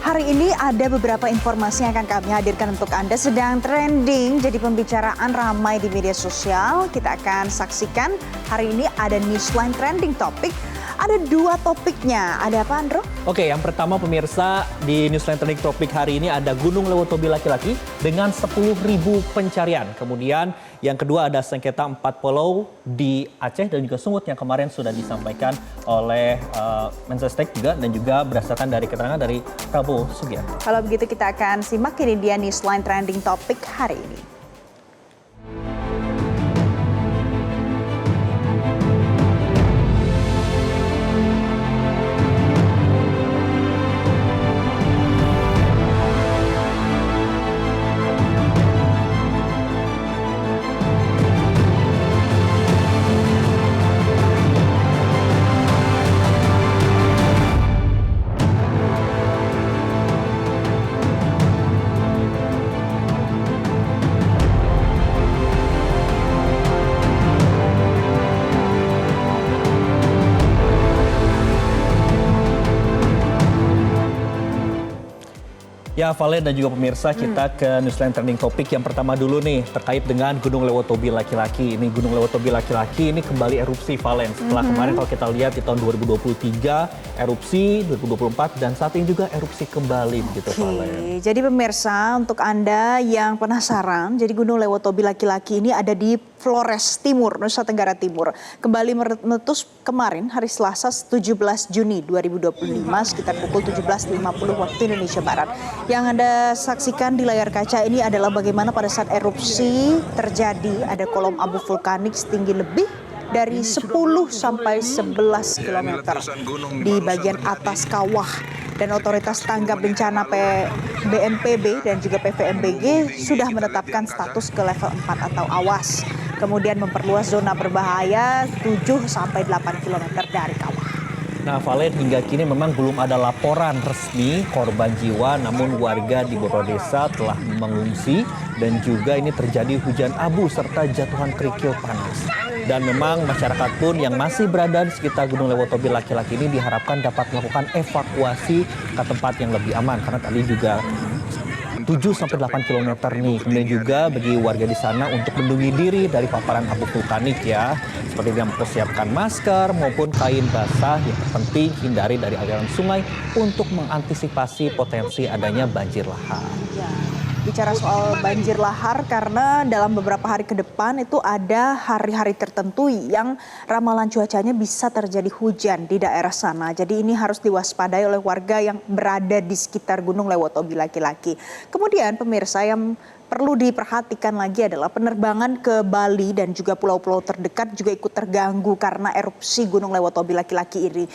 Hari ini ada beberapa informasi yang akan kami hadirkan untuk Anda. Sedang trending, jadi pembicaraan ramai di media sosial. Kita akan saksikan hari ini ada Newsline Trending Topic. Ada dua topiknya. Ada apa, Andro? Oke, yang pertama pemirsa di Newsline Trending Topic hari ini ada Gunung Lewotobi laki-laki dengan 10.000 pencarian. Kemudian yang kedua ada sengketa 4 pulau di Aceh dan juga Sungut yang kemarin sudah disampaikan oleh Mensesnek juga dan juga berdasarkan dari keterangan dari Prabowo Subianto. Kalau begitu kita akan simak ini dia Newsline Trending Topic hari ini. Ya, Valen dan juga pemirsa, kita ke Newsline Trending Topic yang pertama dulu nih, terkait dengan Gunung Lewotobi laki-laki. Ini Gunung Lewotobi laki-laki ini kembali erupsi, Valen. Setelah kemarin kalau kita lihat di tahun 2023, erupsi, 2024, dan saat ini juga erupsi kembali begitu, Valen. Jadi pemirsa, untuk Anda yang penasaran, jadi Gunung Lewotobi laki-laki ini ada di Flores Timur, Nusa Tenggara Timur. Kembali meletus kemarin hari Selasa 17 Juni 2025 sekitar pukul 17.50 waktu Indonesia Barat. Yang Anda saksikan di layar kaca ini adalah bagaimana pada saat erupsi terjadi ada kolom abu vulkanik setinggi lebih dari 10 sampai 11 km di bagian atas kawah. Dan otoritas tanggap bencana BNPB dan juga PVMBG sudah menetapkan status ke level 4 atau awas. Kemudian memperluas zona berbahaya 7 sampai 8 km dari kawah. Nah, Valen, hingga kini memang belum ada laporan resmi korban jiwa, namun warga di beberapa desa telah mengungsi dan juga ini terjadi hujan abu serta jatuhan kerikil panas. Dan memang masyarakat pun yang masih berada di sekitar Gunung Lewotobi laki-laki ini diharapkan dapat melakukan evakuasi ke tempat yang lebih aman karena tadi juga 7-8 km nih. Kemudian juga bagi warga di sana untuk melindungi diri dari paparan abu vulkanik ya. Seperti yang mempersiapkan masker maupun kain basah yang terpenting hindari dari aliran sungai untuk mengantisipasi potensi adanya banjir lahar. Ya, bicara soal banjir lahar karena dalam beberapa hari ke depan itu ada hari-hari tertentu yang ramalan cuacanya bisa terjadi hujan di daerah sana. Jadi ini harus diwaspadai oleh warga yang berada di sekitar Gunung Lewotobi laki-laki. Kemudian pemirsa yang perlu diperhatikan lagi adalah penerbangan ke Bali dan juga pulau-pulau terdekat juga ikut terganggu karena erupsi Gunung Lewotobi laki-laki ini.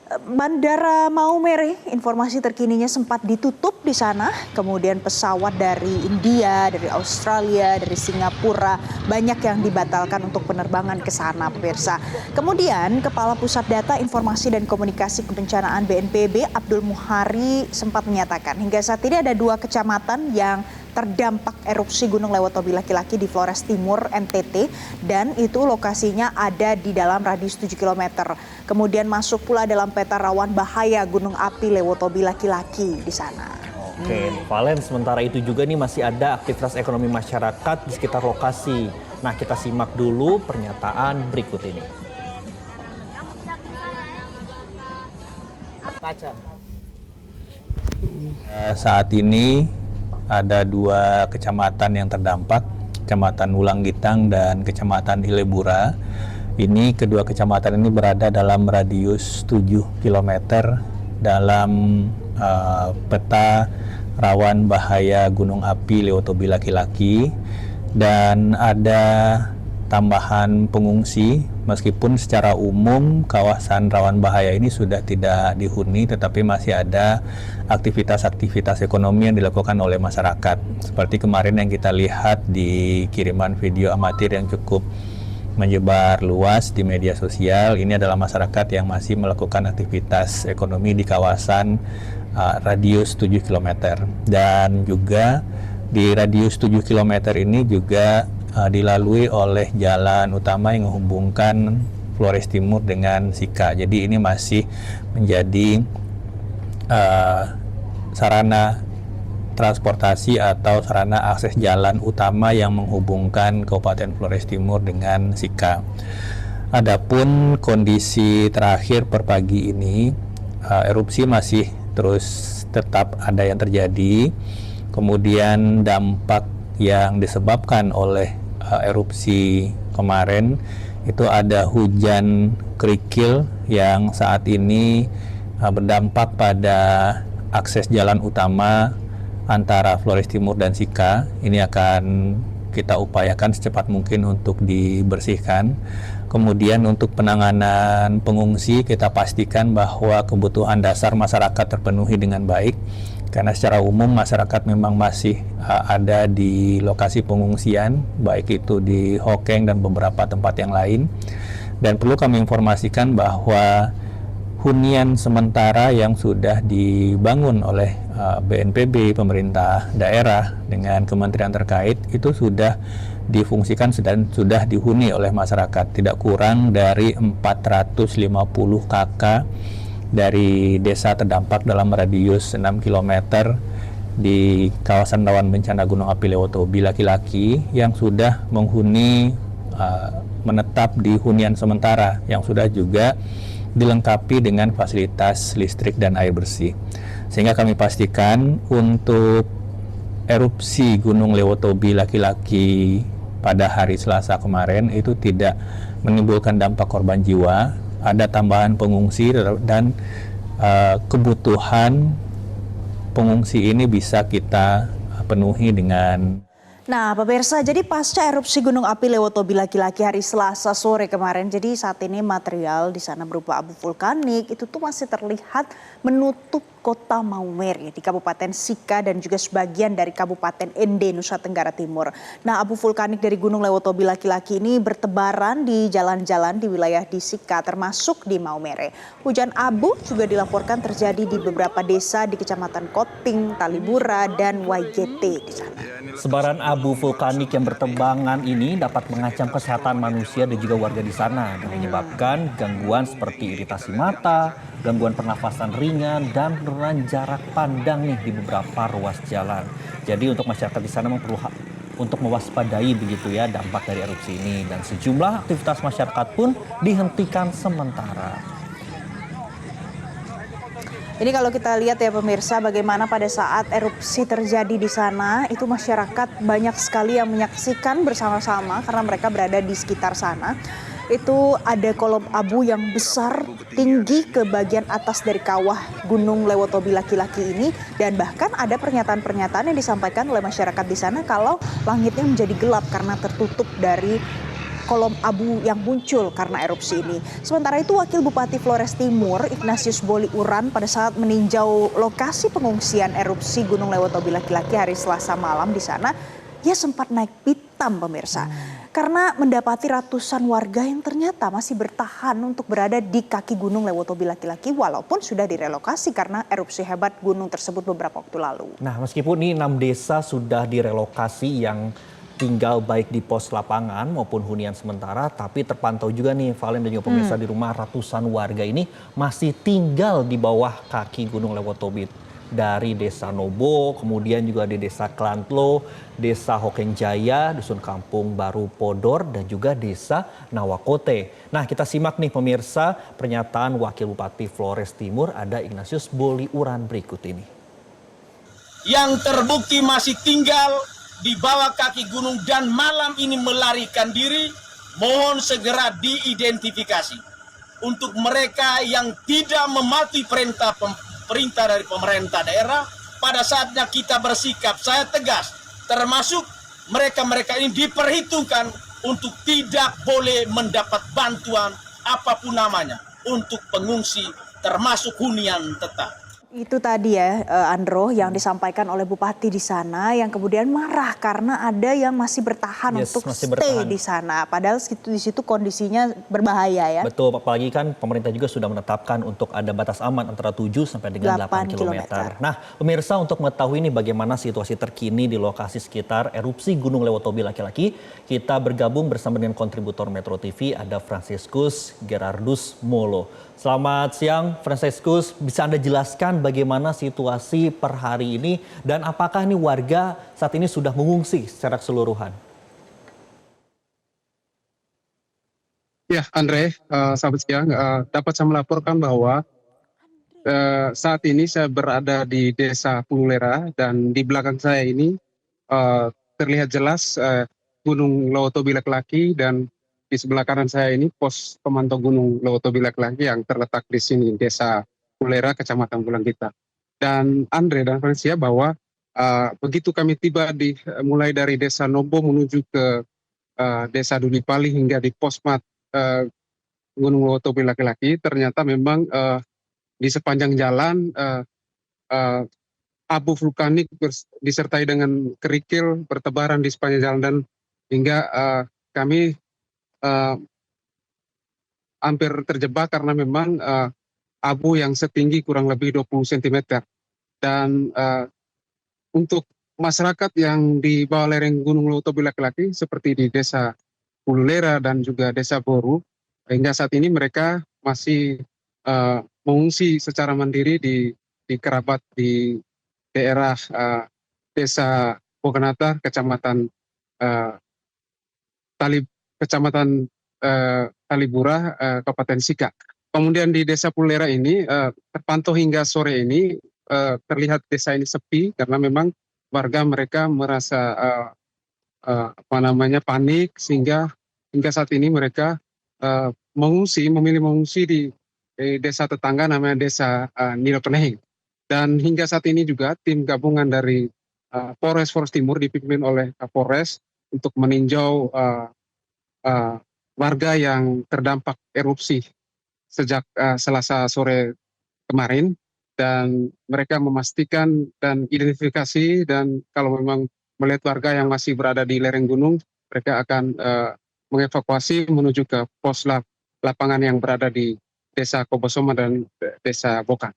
Bandara Maumere, informasi terkininya sempat ditutup di sana. Kemudian pesawat dari India, dari Australia, dari Singapura banyak yang dibatalkan untuk penerbangan ke sana, pemirsa. Kemudian Kepala Pusat Data Informasi dan Komunikasi Kebencanaan BNPB Abdul Muhari sempat menyatakan hingga saat ini ada 2 kecamatan yang terdampak erupsi Gunung Lewotobi laki-laki di Flores Timur, NTT, dan itu lokasinya ada di dalam radius 7 km. Kemudian masuk pula dalam peta rawan bahaya Gunung Api Lewotobi laki-laki di sana. Oke, Valen, sementara itu juga nih masih ada aktivitas ekonomi masyarakat di sekitar lokasi. Nah, kita simak dulu pernyataan berikut ini. Saat ini ada 2 kecamatan yang terdampak, Kecamatan Wulanggitang dan Kecamatan Hilebura. Ini kedua kecamatan ini berada dalam radius 7 km dalam peta rawan bahaya Gunung Api Lewotobi laki-laki, dan ada tambahan pengungsi meskipun secara umum kawasan rawan bahaya ini sudah tidak dihuni, tetapi masih ada aktivitas-aktivitas ekonomi yang dilakukan oleh masyarakat. Seperti kemarin yang kita lihat di kiriman video amatir yang cukup menyebar luas di media sosial, ini adalah masyarakat yang masih melakukan aktivitas ekonomi di kawasan radius 7 km. Dan juga di radius 7 km ini juga dilalui oleh jalan utama yang menghubungkan Flores Timur dengan Sika. Jadi ini masih menjadi sarana transportasi atau sarana akses jalan utama yang menghubungkan Kabupaten Flores Timur dengan Sika. Adapun kondisi terakhir per pagi ini, erupsi masih terus tetap ada yang terjadi. Kemudian dampak yang disebabkan oleh erupsi kemarin itu ada hujan kerikil yang saat ini berdampak pada akses jalan utama antara Flores Timur dan Sika. Ini akan kita upayakan secepat mungkin untuk dibersihkan. Kemudian untuk penanganan pengungsi kita pastikan bahwa kebutuhan dasar masyarakat terpenuhi dengan baik. Karena secara umum masyarakat memang masih ada di lokasi pengungsian, baik itu di Hokeng dan beberapa tempat yang lain. Dan perlu kami informasikan bahwa hunian sementara yang sudah dibangun oleh BNPB, pemerintah daerah dengan kementerian terkait itu sudah difungsikan dan sudah dihuni oleh masyarakat, tidak kurang dari 450 KK dari desa terdampak dalam radius 6 km di kawasan rawan bencana Gunung Api Lewotobi laki-laki yang sudah menghuni menetap di hunian sementara yang sudah juga dilengkapi dengan fasilitas listrik dan air bersih. Sehingga kami pastikan untuk erupsi Gunung Lewotobi laki-laki pada hari Selasa kemarin itu tidak menimbulkan dampak korban jiwa, ada tambahan pengungsi dan kebutuhan pengungsi ini bisa kita penuhi dengan. Nah, pemirsa, jadi pasca erupsi Gunung Api Lewotobi laki-laki hari Selasa sore kemarin, jadi saat ini material di sana berupa abu vulkanik itu tuh masih terlihat menutup kota Maumere di Kabupaten Sika dan juga sebagian dari Kabupaten Ende, Nusa Tenggara Timur. Nah, abu vulkanik dari Gunung Lewotobi laki-laki ini bertebaran di jalan-jalan di wilayah di Sika termasuk di Maumere. Hujan abu juga dilaporkan terjadi di beberapa desa di Kecamatan Koting, Talibura, dan Waigete di sana. Sebaran abu vulkanik yang bertebangan ini dapat mengancam kesehatan manusia dan juga warga di sana dan menyebabkan gangguan seperti iritasi mata, gangguan pernafasan ringan, dan penurunan jarak pandang nih di beberapa ruas jalan. Jadi untuk masyarakat di sana perlu untuk mewaspadai begitu ya dampak dari erupsi ini dan sejumlah aktivitas masyarakat pun dihentikan sementara. Ini kalau kita lihat ya pemirsa bagaimana pada saat erupsi terjadi di sana itu masyarakat banyak sekali yang menyaksikan bersama-sama karena mereka berada di sekitar sana. Itu ada kolom abu yang besar tinggi ke bagian atas dari kawah Gunung Lewotobi laki-laki ini dan bahkan ada pernyataan-pernyataan yang disampaikan oleh masyarakat di sana kalau langitnya menjadi gelap karena tertutup dari kolom abu yang muncul karena erupsi ini. Sementara itu Wakil Bupati Flores Timur Ignatius Boli Uran pada saat meninjau lokasi pengungsian erupsi Gunung Lewotobi laki-laki hari Selasa malam di sana, ia sempat naik pitam pemirsa. Karena mendapati ratusan warga yang ternyata masih bertahan untuk berada di kaki Gunung Lewotobi laki-laki walaupun sudah direlokasi karena erupsi hebat gunung tersebut beberapa waktu lalu. Nah, meskipun ini 6 desa sudah direlokasi yang tinggal baik di pos lapangan maupun hunian sementara, tapi terpantau juga nih Valen dan juga pemirsa di rumah ratusan warga ini masih tinggal di bawah kaki Gunung Lewotobi dari desa Nobo, kemudian juga di desa Klantlo, desa Hokeng Jaya, dusun Kampung Baru Podor dan juga desa Nawakote. Nah, kita simak nih pemirsa pernyataan Wakil Bupati Flores Timur ada Ignatius Boli Uran berikut ini. Yang terbukti masih tinggal di bawah kaki gunung dan malam ini melarikan diri, mohon segera diidentifikasi. Untuk mereka yang tidak mematuhi perintah dari pemerintah daerah, pada saatnya kita bersikap, saya tegas, termasuk mereka-mereka ini diperhitungkan untuk tidak boleh mendapat bantuan apapun namanya untuk pengungsi termasuk hunian tetap. Itu tadi ya Andro yang disampaikan oleh Bupati di sana yang kemudian marah karena ada yang masih bertahan untuk stay di sana. Padahal di situ kondisinya berbahaya ya. Betul, apalagi kan pemerintah juga sudah menetapkan untuk ada batas aman antara 7 sampai dengan 8 km. Nah, pemirsa untuk mengetahui ini bagaimana situasi terkini di lokasi sekitar erupsi Gunung Lewotobi laki-laki, kita bergabung bersama dengan kontributor Metro TV ada Franciscus Gerardus Molo. Selamat siang, Francescus. Bisa Anda jelaskan bagaimana situasi per hari ini dan apakah ini warga saat ini sudah mengungsi secara keseluruhan? Ya, Andre, selamat siang. Dapat saya melaporkan bahwa saat ini saya berada di Desa Pululera dan di belakang saya ini terlihat jelas Gunung Lowotobilek-Laki dan di sebelah kanan saya ini pos pemantau Gunung Lowotobilek-Laki yang terletak di sini, Desa Pululera, Kecamatan Bulanggita. Dan Andre dan Francia bahwa begitu kami tiba mulai dari Desa Nobo menuju ke Desa Dudipali hingga di Posmat Gunung Lowotobilek-Laki, ternyata memang di sepanjang jalan abu vulkanik disertai dengan kerikil bertebaran di sepanjang jalan dan hingga kami hampir terjebak karena memang abu yang setinggi kurang lebih 20 cm. Dan untuk masyarakat yang di bawah lereng Gunung Lowotobilek-Laki seperti di Desa Pululera dan juga Desa Boru, hingga saat ini mereka masih mengungsi secara mandiri di kerabat di daerah Desa Boganata, Kecamatan Talibura, Kabupaten Sika. Kemudian di Desa Pululera ini terpantau hingga sore ini terlihat desa ini sepi karena memang warga mereka merasa panik sehingga hingga saat ini mereka memilih mengungsi di desa tetangga namanya Desa Nilopenehing. Dan hingga saat ini juga tim gabungan dari Polres Timur dipimpin oleh Kapolres untuk meninjau warga yang terdampak erupsi sejak Selasa sore kemarin, dan mereka memastikan dan identifikasi, dan kalau memang melihat warga yang masih berada di lereng gunung, mereka akan mengevakuasi menuju ke pos lapangan yang berada di Desa Kobosoma dan Desa Bokan.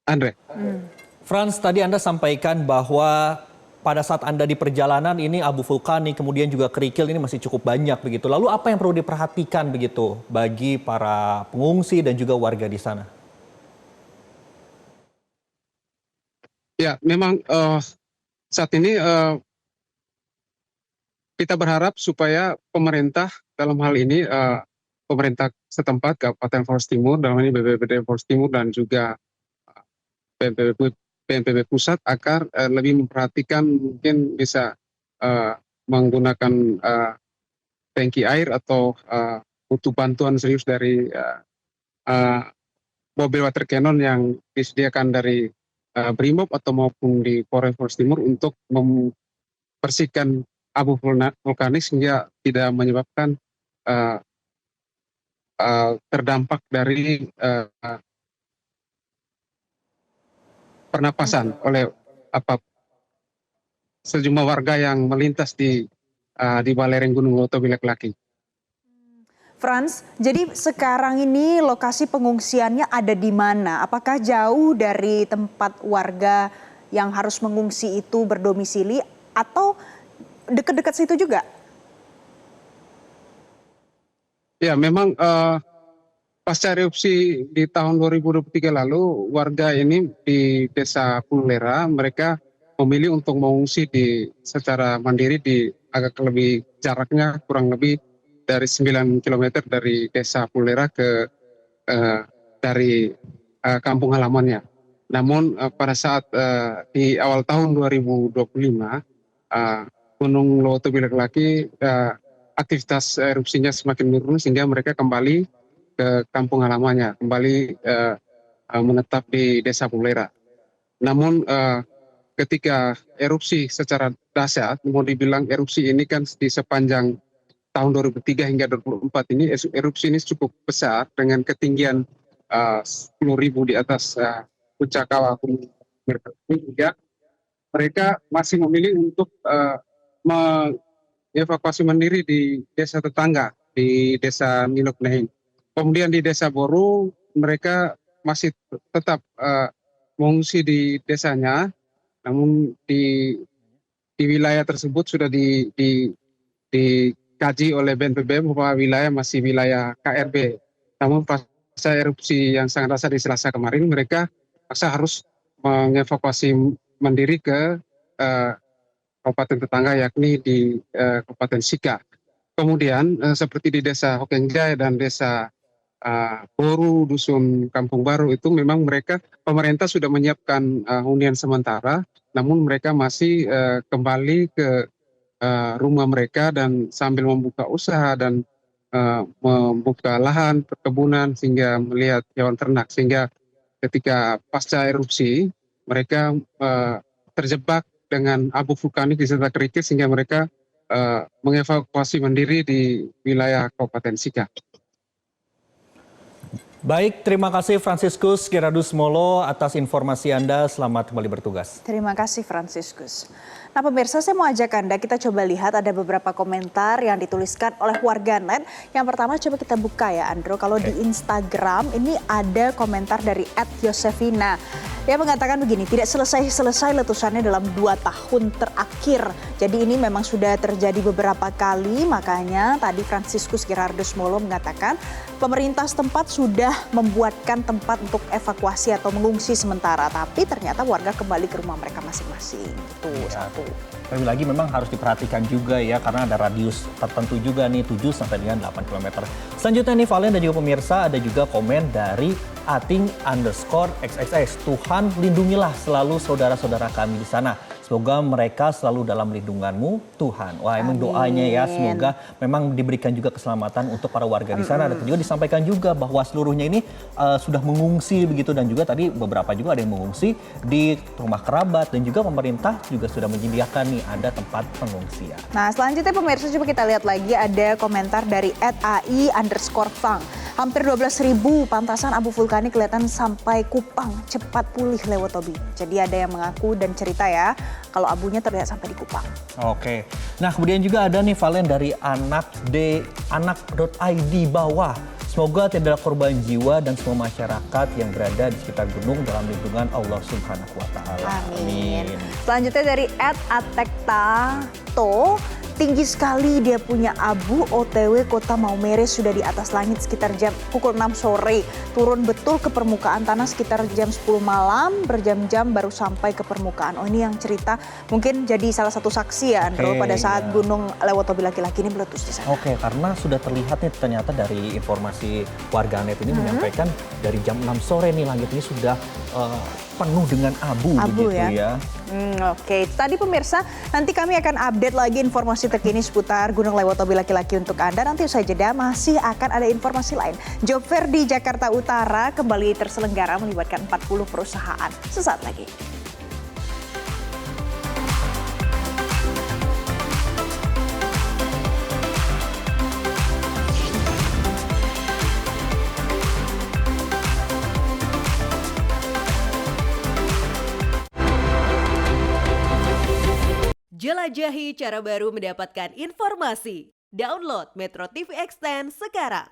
Andre. Frans, tadi Anda sampaikan bahwa pada saat Anda di perjalanan ini abu vulkanik kemudian juga kerikil ini masih cukup banyak begitu. Lalu apa yang perlu diperhatikan begitu bagi para pengungsi dan juga warga di sana? Ya, memang saat ini kita berharap supaya pemerintah dalam hal ini pemerintah setempat Kabupaten Flores Timur, dalam ini BPBD Flores Timur dan juga BNPB pusat agar lebih memperhatikan, mungkin bisa menggunakan tangki air atau butuh bantuan serius dari mobil water cannon yang disediakan dari Brimob atau maupun di Polres Flores Timur untuk membersihkan abu vulkanik sehingga tidak menyebabkan terdampak dari pernapasan oleh sejumlah warga yang melintas di lereng Gunung Lowotobilek-Laki. Frans, jadi sekarang ini lokasi pengungsiannya ada di mana? Apakah jauh dari tempat warga yang harus mengungsi itu berdomisili atau dekat-dekat situ juga? Ya, memang pasca erupsi di tahun 2023 lalu, warga ini di Desa Pululera mereka memilih untuk mengungsi secara mandiri di agak lebih jaraknya kurang lebih dari 9 km dari Desa Pululera dari kampung halamannya. Namun pada saat di awal tahun 2025 Gunung Lowotobilek-Laki aktivitas erupsinya semakin menurun sehingga mereka kembali ke kampung halamannya, kembali menetap di Desa Pululera. Namun ketika erupsi secara dahsyat, mau dibilang erupsi ini kan di sepanjang tahun 2003 hingga 2024 ini erupsi ini cukup besar dengan ketinggian 10.000 di atas puncak kawah Gunung hingga mereka masih memilih untuk mengevakuasi mandiri di desa tetangga di Desa Nilopenehing. Kemudian di Desa Boru mereka masih tetap mengungsi di desanya, namun di wilayah tersebut sudah dikaji oleh BNPB bahwa wilayah masih wilayah KRB. Namun pasca erupsi yang sangat dahsyat di Selasa kemarin, mereka harus mengevakuasi mandiri ke kabupaten tetangga, yakni di Kabupaten Sika. Kemudian seperti di Desa Hokenjaya dan Desa Boru, Dusun Kampung Baru itu memang pemerintah sudah menyiapkan hunian sementara, namun mereka masih kembali ke rumah mereka dan sambil membuka usaha dan membuka lahan perkebunan sehingga melihat hewan ternak, sehingga ketika pasca erupsi mereka terjebak dengan abu vulkanik disertai kerikil sehingga mereka mengevakuasi mandiri di wilayah Kabupaten Sika. Baik, terima kasih Franciscus Gerardus Molo atas informasi Anda. Selamat kembali bertugas. Terima kasih Franciscus. Nah pemirsa, saya mau ajak Anda, kita coba lihat ada beberapa komentar yang dituliskan oleh warganet. Yang pertama coba kita buka ya Andro, kalau di Instagram ini ada komentar dari @Yosefina. Dia mengatakan begini, tidak selesai-selesai letusannya dalam 2 tahun terakhir. Jadi ini memang sudah terjadi beberapa kali, makanya tadi Franciscus Gerardus Molo mengatakan pemerintah setempat sudah membuatkan tempat untuk evakuasi atau mengungsi sementara. Tapi ternyata warga kembali ke rumah mereka masing-masing. Itu satu. Lagi memang harus diperhatikan juga ya, karena ada radius tertentu juga nih, 7 sampai dengan 8 km. Selanjutnya nih Valen dan juga pemirsa, ada juga komen dari @ating_xxx. Tuhan lindungilah selalu saudara-saudara kami di sana. Semoga mereka selalu dalam lindunganmu Tuhan. Wah, emang doanya ya, semoga memang diberikan juga keselamatan untuk para warga di sana. Dan juga disampaikan juga bahwa seluruhnya ini sudah mengungsi begitu, dan juga tadi beberapa juga ada yang mengungsi di rumah kerabat, dan juga pemerintah juga sudah menyediakan nih ada tempat pengungsian. Nah selanjutnya pemirsa, coba kita lihat lagi ada komentar dari @ai_fang. Hampir 12.000 pantasan abu vulkanik kelihatan sampai Kupang, cepat pulih Lewotobi. Jadi ada yang mengaku dan cerita ya, kalau abunya terlihat sampai di Kupang. Oke, nah kemudian juga ada nih Valen dari anak.id bawah. Semoga tidak ada korban jiwa dan semua masyarakat yang berada di sekitar gunung dalam lindungan Allah Subhanahu wa Ta'ala. Amin. Selanjutnya dari @atektato. Tinggi sekali dia punya abu, OTW Kota Maumere sudah di atas langit sekitar pukul 6 sore. Turun betul ke permukaan tanah sekitar jam 10 malam, berjam-jam baru sampai ke permukaan. Oh ini yang cerita mungkin jadi salah satu saksi ya Andro pada saat gunung Lewotobi laki-laki ini meletus di sana. Oke, karena sudah terlihat nih ternyata dari informasi warganet ini menyampaikan dari jam 6 sore nih langit ini sudah penuh dengan abu begitu ya. Oke, tadi pemirsa, nanti kami akan update lagi informasi terkini seputar Gunung Lewotobi laki-laki untuk Anda. Nanti usai jeda masih akan ada informasi lain. Job Fair di Jakarta Utara kembali terselenggara melibatkan 40 perusahaan. Sesaat lagi. Jelajahi cara baru mendapatkan informasi. Download Metro TV Extend sekarang.